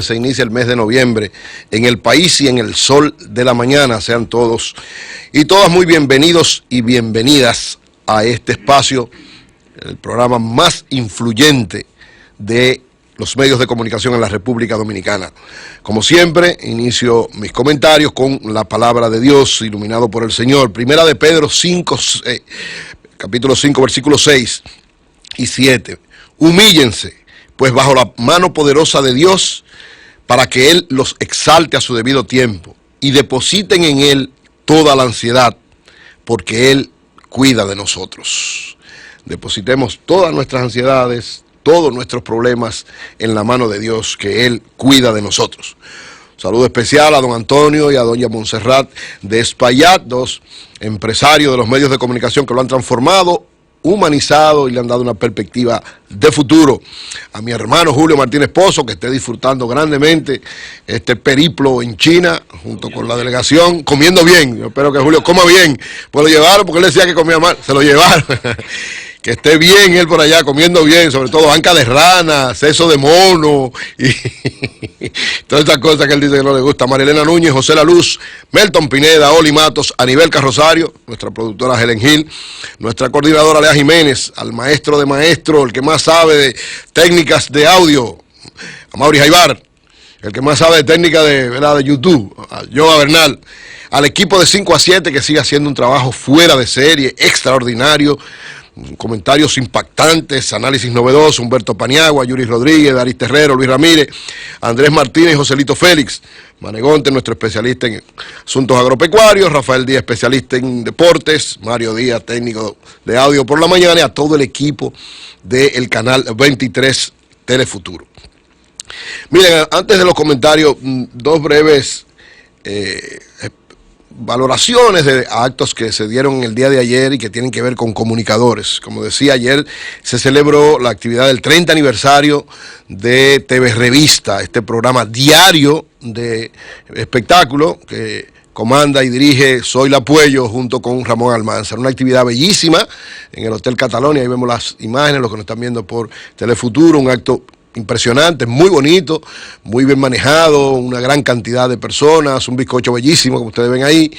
Se inicia el mes de noviembre en el país y en el sol de la mañana. Sean todos y todas muy bienvenidos y bienvenidas a este espacio, el programa más influyente de los medios de comunicación en la República Dominicana. Como siempre, inicio mis comentarios con la palabra de Dios, iluminado por el Señor. Primera de Pedro 5, capítulo 5, versículos 6 y 7. Humíllense, pues bajo la mano poderosa de Dios, para que Él los exalte a su debido tiempo, y depositen en Él toda la ansiedad, porque Él cuida de nosotros. Depositemos todas nuestras ansiedades, todos nuestros problemas en la mano de Dios, que Él cuida de nosotros. Saludo especial a don Antonio y a doña Montserrat de Espaillat, dos empresarios de los medios de comunicación que lo han transformado, humanizado y le han dado una perspectiva de futuro. A mi hermano Julio Martínez Pozo, que esté disfrutando grandemente este periplo en China, junto con la delegación, comiendo bien. Yo espero que Julio coma bien. Pues lo llevaron, porque él decía que comía mal, se lo llevaron. Que esté bien él por allá, comiendo bien, sobre todo anca de rana, seso de mono, y todas esas cosas que él dice que no le gusta. Marilena Núñez, José La Luz, Melton Pineda, Oli Matos, Anibel Carrosario, nuestra productora Helen Gil, nuestra coordinadora Lea Jiménez, al maestro de maestro, el que más sabe de técnicas de audio, a Mauri Jaibar, el que más sabe de técnica de YouTube, a Joa Bernal, al equipo de 5 a 7 que sigue haciendo un trabajo fuera de serie, extraordinario, comentarios impactantes, análisis novedosos, Humberto Paniagua, Yuri Rodríguez, Daris Terrero, Luis Ramírez, Andrés Martínez, Joselito Félix, Manegonte, nuestro especialista en asuntos agropecuarios, Rafael Díaz, especialista en deportes, Mario Díaz, técnico de audio por la mañana, y a todo el equipo del canal 23 Telefuturo. Miren, antes de los comentarios, dos breves valoraciones de actos que se dieron el día de ayer y que tienen que ver con comunicadores. Como decía, ayer se celebró la actividad del 30 aniversario de TV Revista, este programa diario de espectáculo que comanda y dirige Zoila Puello junto con Ramón Almanzar. Una actividad bellísima en el Hotel Catalonia, ahí vemos las imágenes, los que nos están viendo por Telefuturo, un acto impresionante, muy bonito, muy bien manejado, una gran cantidad de personas, un bizcocho bellísimo, como ustedes ven ahí,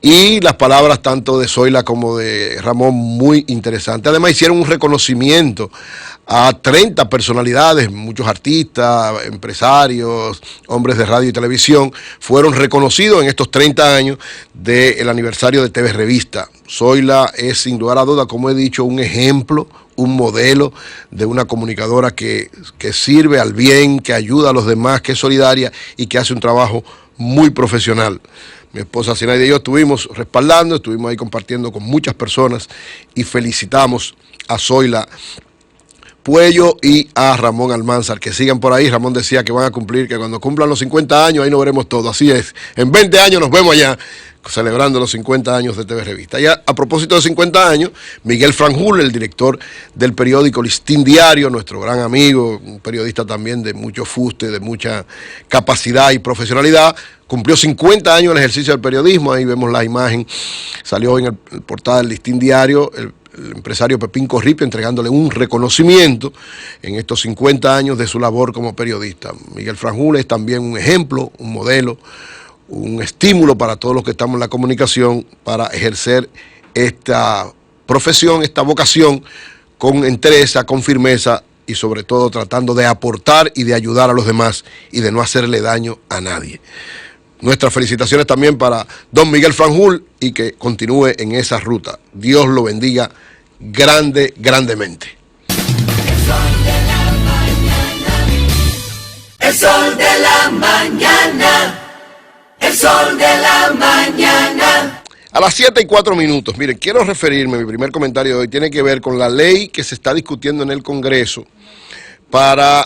y las palabras tanto de Zoila como de Ramón muy interesantes. Además hicieron un reconocimiento a 30 personalidades, muchos artistas, empresarios, hombres de radio y televisión, fueron reconocidos en estos 30 años del aniversario de TV Revista. Zoila es, sin lugar a duda, como he dicho, un ejemplo, un modelo de una comunicadora que sirve al bien, que ayuda a los demás, que es solidaria y que hace un trabajo muy profesional. Mi esposa Sinaida y yo estuvimos respaldando, estuvimos ahí compartiendo con muchas personas y felicitamos a Zoila Puello y a Ramón Almanzar, que sigan por ahí. Ramón decía que van a cumplir, que cuando cumplan los 50 años, ahí nos veremos todo. Así es, en 20 años nos vemos allá, celebrando los 50 años de TV Revista. Ya a propósito de 50 años, Miguel Franjul, el director del periódico Listín Diario, nuestro gran amigo, un periodista también de mucho fuste, de mucha capacidad y profesionalidad, cumplió 50 años en el ejercicio del periodismo. Ahí vemos la imagen, salió en el portada del Listín Diario, el empresario Pepín Corripio entregándole un reconocimiento en estos 50 años de su labor como periodista. Miguel Franjul es también un ejemplo, un modelo, un estímulo para todos los que estamos en la comunicación para ejercer esta profesión, esta vocación con entereza, con firmeza y sobre todo tratando de aportar y de ayudar a los demás y de no hacerle daño a nadie. Nuestras felicitaciones también para don Miguel Franjul y que continúe en esa ruta. Dios lo bendiga grandemente. El sol de la mañana, el sol de la mañana, el sol de la mañana. A las 7:04. Miren, quiero referirme, mi primer comentario de hoy tiene que ver con la ley que se está discutiendo en el Congreso para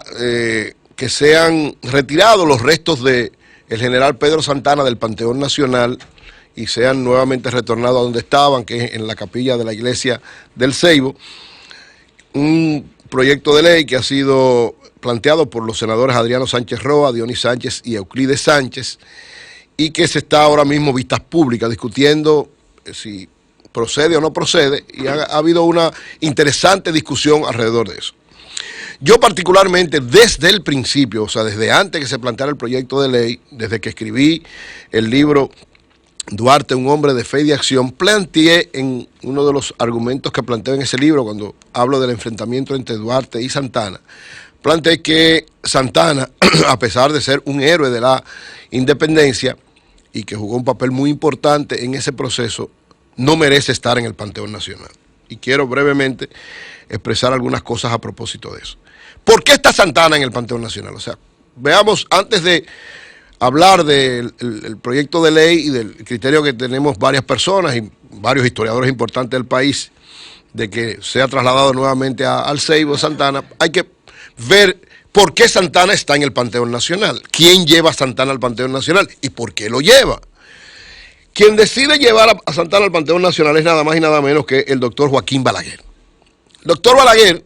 que sean retirados los restos de el general Pedro Santana del Panteón Nacional y sean nuevamente retornados a donde estaban, que es en la capilla de la iglesia del Ceibo. Un proyecto de ley que ha sido planteado por los senadores Adriano Sánchez Roa, Dionis Sánchez y Euclides Sánchez, y que se está ahora mismo vistas públicas discutiendo si procede o no procede, y ha habido una interesante discusión alrededor de eso. Yo particularmente desde el principio, o sea, desde antes que se planteara el proyecto de ley, desde que escribí el libro Duarte, un hombre de fe y de acción, planteé en uno de los argumentos que planteo en ese libro, cuando hablo del enfrentamiento entre Duarte y Santana, planteé que Santana, a pesar de ser un héroe de la independencia y que jugó un papel muy importante en ese proceso, no merece estar en el Panteón Nacional. Y quiero brevemente expresar algunas cosas a propósito de eso. ¿Por qué está Santana en el Panteón Nacional? O sea, veamos, antes de hablar del proyecto de ley y del criterio que tenemos varias personas y varios historiadores importantes del país, de que sea trasladado nuevamente al Ceibo Santana, hay que ver por qué Santana está en el Panteón Nacional, quién lleva a Santana al Panteón Nacional y por qué lo lleva. Quien decide llevar a Santana al Panteón Nacional es nada más y nada menos que el doctor Joaquín Balaguer. El doctor Balaguer,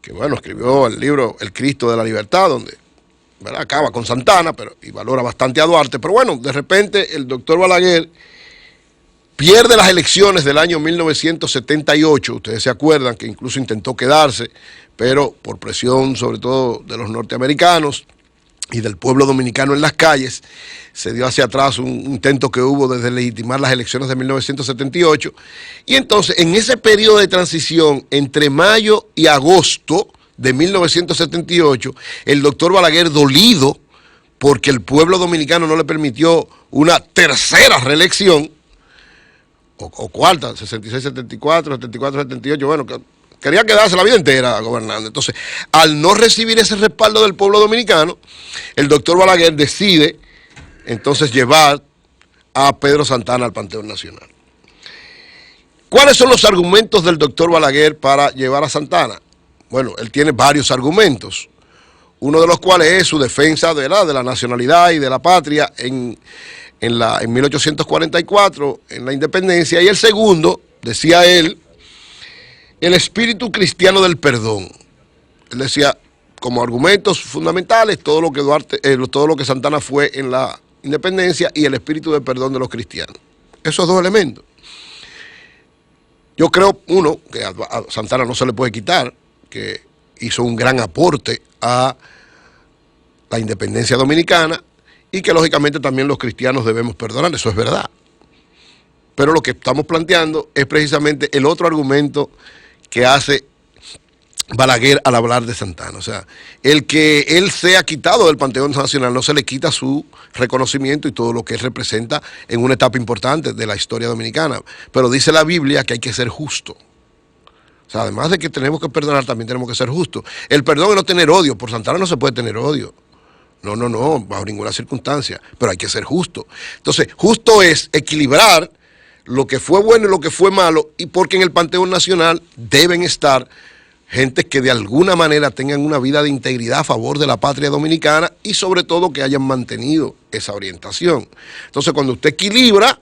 que bueno, escribió el libro El Cristo de la Libertad, donde, ¿verdad?, acaba con Santana y valora bastante a Duarte, pero bueno, de repente el doctor Balaguer pierde las elecciones del año 1978, ustedes se acuerdan que incluso intentó quedarse, pero por presión sobre todo de los norteamericanos y del pueblo dominicano en las calles, se dio hacia atrás un intento que hubo de deslegitimar las elecciones de 1978, y entonces en ese periodo de transición entre mayo y agosto de 1978, el doctor Balaguer, dolido porque el pueblo dominicano no le permitió una tercera reelección, o cuarta, 66, 74, 74, 78, bueno, quería quedarse la vida entera gobernando. Entonces, al no recibir ese respaldo del pueblo dominicano, el doctor Balaguer decide entonces llevar a Pedro Santana al Panteón Nacional. ¿Cuáles son los argumentos del doctor Balaguer para llevar a Santana? Bueno, él tiene varios argumentos, uno de los cuales es su defensa de la nacionalidad y de la patria en 1844, en la independencia, y el segundo, decía él, el espíritu cristiano del perdón. Él decía, como argumentos fundamentales, todo lo que Santana fue en la independencia y el espíritu de perdón de los cristianos. Esos dos elementos. Yo creo, uno, que a Santana no se le puede quitar, que hizo un gran aporte a la independencia dominicana y que lógicamente también los cristianos debemos perdonar, eso es verdad. Pero lo que estamos planteando es precisamente el otro argumento que hace Balaguer al hablar de Santana. O sea, el que él sea quitado del Panteón Nacional no se le quita su reconocimiento y todo lo que él representa en una etapa importante de la historia dominicana. Pero dice la Biblia que hay que ser justo. O sea, además de que tenemos que perdonar, también tenemos que ser justos. El perdón es no tener odio. Por Santana no se puede tener odio. No, bajo ninguna circunstancia. Pero hay que ser justo. Entonces, justo es equilibrar lo que fue bueno y lo que fue malo, y porque en el Panteón Nacional deben estar gente que de alguna manera tengan una vida de integridad a favor de la patria dominicana y sobre todo que hayan mantenido esa orientación. Entonces, cuando usted equilibra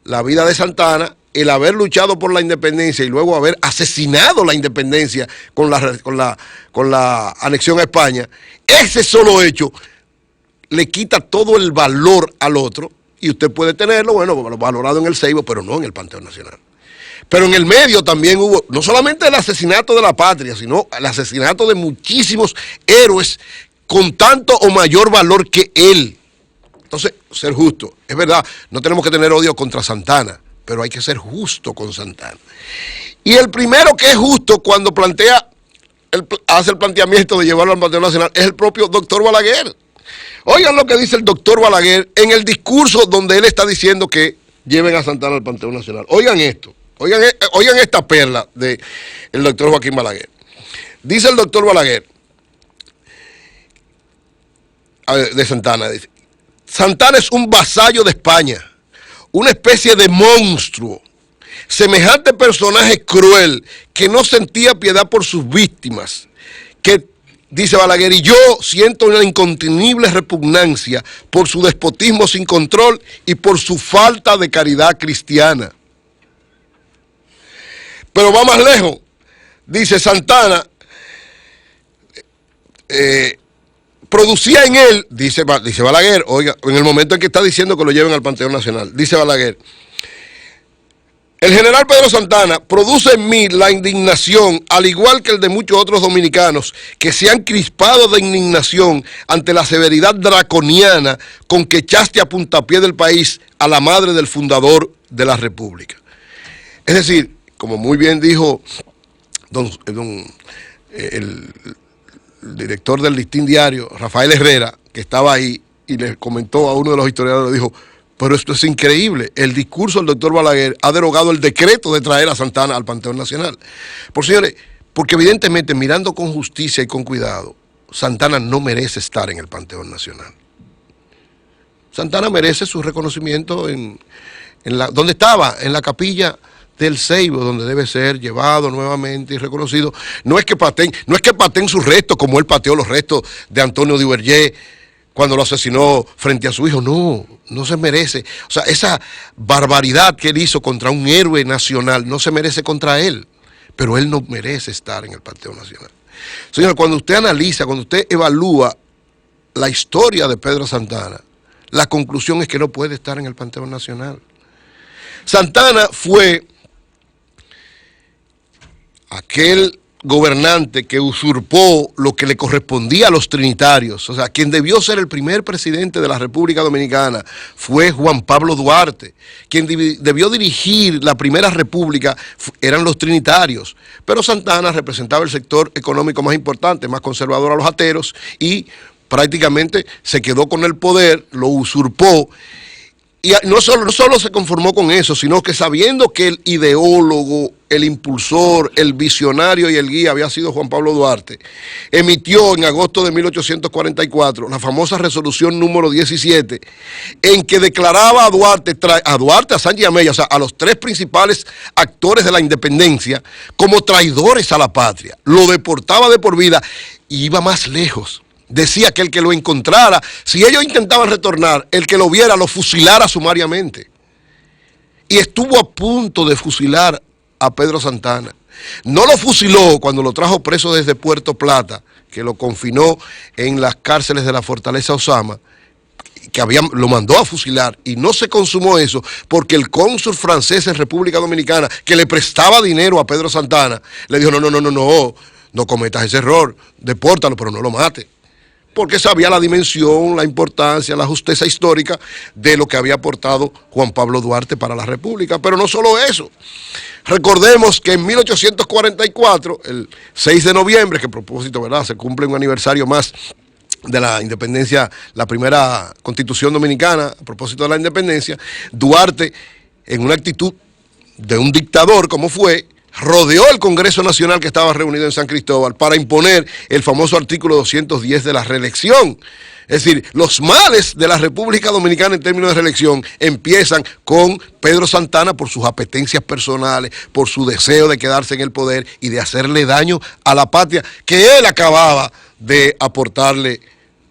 la vida de Santana, el haber luchado por la independencia y luego haber asesinado la independencia con la anexión a España, ese solo hecho le quita todo el valor al otro, y usted puede tenerlo, bueno, valorado en el Ceibo, pero no en el Panteón Nacional. Pero en el medio también hubo, no solamente el asesinato de la patria, sino el asesinato de muchísimos héroes con tanto o mayor valor que él. Entonces, ser justo. Es verdad, no tenemos que tener odio contra Santana, pero hay que ser justo con Santana. Y el primero que es justo cuando hace el planteamiento de llevarlo al Panteón Nacional es el propio doctor Balaguer. Oigan lo que dice el doctor Balaguer en el discurso donde él está diciendo que lleven a Santana al Panteón Nacional. Oigan esto, oigan esta perla del doctor Joaquín Balaguer. Dice el doctor Balaguer de Santana, dice, Santana es un vasallo de España, una especie de monstruo, semejante personaje cruel que no sentía piedad por sus víctimas, que dice Balaguer, y yo siento una incontenible repugnancia por su despotismo sin control y por su falta de caridad cristiana. Pero va más lejos. Dice Santana, producía en él, dice Balaguer, oiga, en el momento en que está diciendo que lo lleven al Panteón Nacional, dice Balaguer, El general Pedro Santana produce en mí la indignación, al igual que el de muchos otros dominicanos, que se han crispado de indignación ante la severidad draconiana con que echaste a puntapié del país a la madre del fundador de la República. Es decir, como muy bien dijo el director del Listín Diario, Rafael Herrera, que estaba ahí, y le comentó a uno de los historiadores, le dijo: pero esto es increíble, el discurso del doctor Balaguer ha derogado el decreto de traer a Santana al Panteón Nacional. Señores, porque evidentemente, mirando con justicia y con cuidado, Santana no merece estar en el Panteón Nacional. Santana merece su reconocimiento donde estaba, en la capilla del Ceibo, donde debe ser llevado nuevamente y reconocido. No es que pateen sus restos como él pateó los restos de Antonio Duvergé cuando lo asesinó frente a su hijo. No se merece. O sea, esa barbaridad que él hizo contra un héroe nacional no se merece contra él, pero él no merece estar en el Panteón Nacional. Señor, cuando usted analiza, cuando usted evalúa la historia de Pedro Santana, la conclusión es que no puede estar en el Panteón Nacional. Santana fue aquel gobernante que usurpó lo que le correspondía a los trinitarios. O sea, quien debió ser el primer presidente de la República Dominicana fue Juan Pablo Duarte. Quien debió dirigir la primera república eran los trinitarios. Pero Santana representaba el sector económico más importante, más conservador a los ateros, y prácticamente se quedó con el poder, lo usurpó. Y no solo se conformó con eso, sino que sabiendo que el ideólogo, el impulsor, el visionario y el guía había sido Juan Pablo Duarte, emitió en agosto de 1844 la famosa resolución número 17, en que declaraba a Duarte, a Sánchez y a Mella, o sea, a los tres principales actores de la independencia, como traidores a la patria. Lo deportaba de por vida y iba más lejos. Decía que el que lo encontrara, si ellos intentaban retornar, el que lo viera lo fusilara sumariamente. Y estuvo a punto de fusilar a Pedro Santana. No lo fusiló cuando lo trajo preso desde Puerto Plata, que lo confinó en las cárceles de la Fortaleza Osama, que lo mandó a fusilar, y no se consumó eso porque el cónsul francés en República Dominicana, que le prestaba dinero a Pedro Santana, le dijo: no cometas ese error, depórtalo, pero no lo mate. Porque sabía la dimensión, la importancia, la justeza histórica de lo que había aportado Juan Pablo Duarte para la República. Pero no solo eso. Recordemos que en 1844, el 6 de noviembre, que a propósito, ¿verdad?, se cumple un aniversario más de la independencia, la primera Constitución Dominicana, a propósito de la independencia, Duarte, en una actitud de un dictador como fue, rodeó el Congreso Nacional que estaba reunido en San Cristóbal para imponer el famoso artículo 210 de la reelección. Es decir, los males de la República Dominicana en términos de reelección empiezan con Pedro Santana por sus apetencias personales, por su deseo de quedarse en el poder y de hacerle daño a la patria que él acababa de aportarle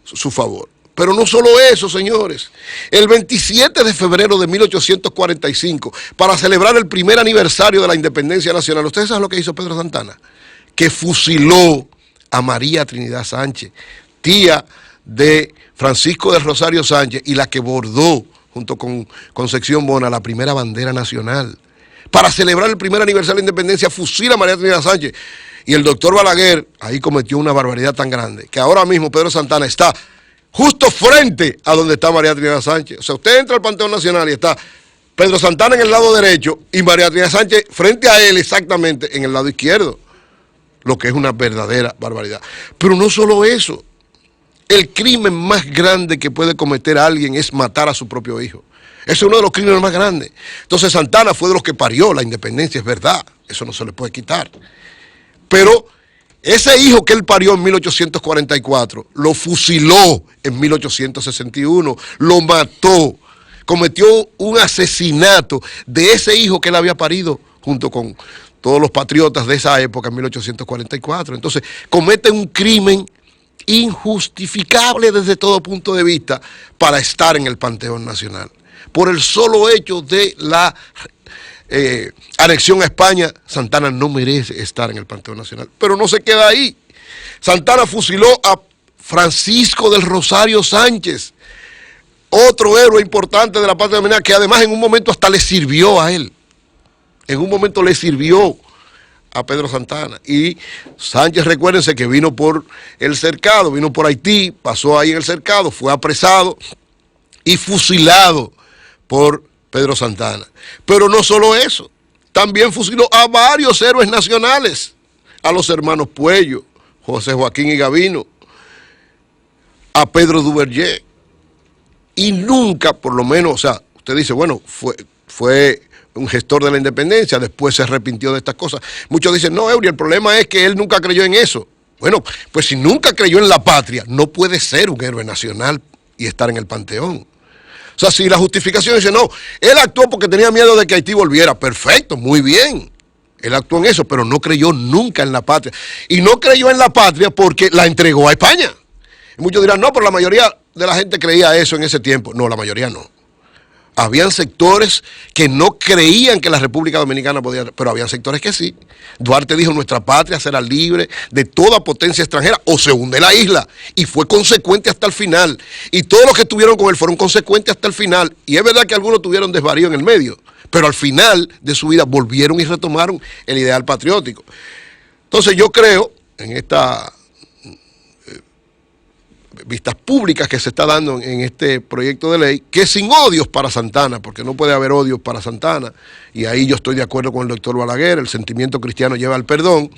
su favor. Pero no solo eso, señores. El 27 de febrero de 1845, para celebrar el primer aniversario de la independencia nacional, ¿ustedes saben lo que hizo Pedro Santana? Que fusiló a María Trinidad Sánchez, tía de Francisco del Rosario Sánchez, y la que bordó, junto con Concepción Bona, la primera bandera nacional. Para celebrar el primer aniversario de la independencia, fusila a María Trinidad Sánchez. Y el doctor Balaguer ahí cometió una barbaridad tan grande, que ahora mismo Pedro Santana está justo frente a donde está María Trinidad Sánchez. O sea, usted entra al Panteón Nacional y está Pedro Santana en el lado derecho y María Trinidad Sánchez frente a él exactamente en el lado izquierdo. Lo que es una verdadera barbaridad. Pero no solo eso. El crimen más grande que puede cometer alguien es matar a su propio hijo. Ese es uno de los crímenes más grandes. Entonces Santana fue de los que parió la independencia, es verdad. Eso no se le puede quitar. Pero ese hijo que él parió en 1844, lo fusiló en 1861, lo mató, cometió un asesinato de ese hijo que él había parido junto con todos los patriotas de esa época en 1844. Entonces, comete un crimen injustificable desde todo punto de vista para estar en el Panteón Nacional. Por el solo hecho de la anexión a España, Santana no merece estar en el Panteón Nacional. Pero no se queda ahí. Santana fusiló a Francisco del Rosario Sánchez, otro héroe importante de la patria dominicana, que además en un momento hasta le sirvió a él. en un momento le sirvió a Pedro Santana. Y Sánchez, recuérdense que vino por el cercado, vino por Haití, pasó ahí en el cercado, fue apresado y fusilado por Pedro Santana. Pero no solo eso, también fusiló a varios héroes nacionales, a los hermanos Puello, José Joaquín y Gavino, a Pedro Duvergé. Y nunca, por lo menos, o sea, usted dice, bueno, fue un gestor de la independencia, después se arrepintió de estas cosas. Muchos dicen, no, Eury, el problema es que él nunca creyó en eso. Bueno, pues si nunca creyó en la patria, no puede ser un héroe nacional y estar en el panteón. O sea, si la justificación dice, no, él actuó porque tenía miedo de que Haití volviera, perfecto, muy bien. Él actuó en eso, pero no creyó nunca en la patria. Y no creyó en la patria porque la entregó a España. Y muchos dirán, no, pero la mayoría de la gente creía eso en ese tiempo. No, la mayoría no. Habían sectores que no creían que la República Dominicana podía, pero habían sectores que sí. Duarte dijo, nuestra patria será libre de toda potencia extranjera o se hunde la isla. Y fue consecuente hasta el final. Y todos los que estuvieron con él fueron consecuentes hasta el final. Y es verdad que algunos tuvieron desvarío en el medio, pero al final de su vida volvieron y retomaron el ideal patriótico. Entonces yo creo, en esta vistas públicas que se está dando en este proyecto de ley, que sin odios para Santana, porque no puede haber odios para Santana, y ahí yo estoy de acuerdo con el doctor Balaguer, el sentimiento cristiano lleva al perdón,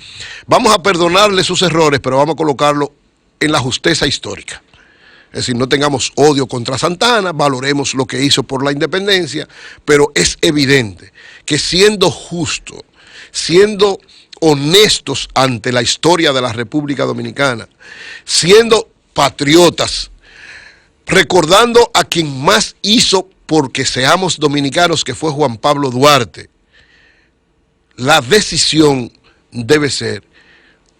vamos a perdonarle sus errores, pero vamos a colocarlo en la justeza histórica. Es decir, no tengamos odio contra Santana, valoremos lo que hizo por la independencia, pero es evidente que siendo justo, siendo honestos ante la historia de la República Dominicana, siendo patriotas, recordando a quien más hizo porque seamos dominicanos, que fue Juan Pablo Duarte, la decisión debe ser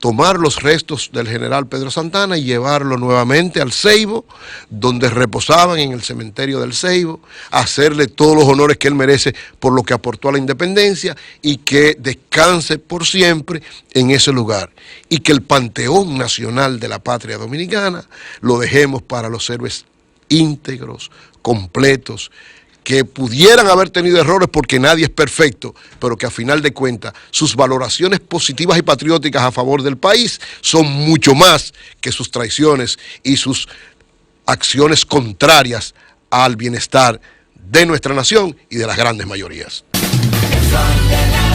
tomar los restos del general Pedro Santana y llevarlo nuevamente al Ceibo, donde reposaban en el cementerio del Ceibo, hacerle todos los honores que él merece por lo que aportó a la independencia y que descanse por siempre en ese lugar. Y que el panteón nacional de la patria dominicana lo dejemos para los héroes íntegros, completos, que pudieran haber tenido errores porque nadie es perfecto, pero que a final de cuentas sus valoraciones positivas y patrióticas a favor del país son mucho más que sus traiciones y sus acciones contrarias al bienestar de nuestra nación y de las grandes mayorías. El sol de la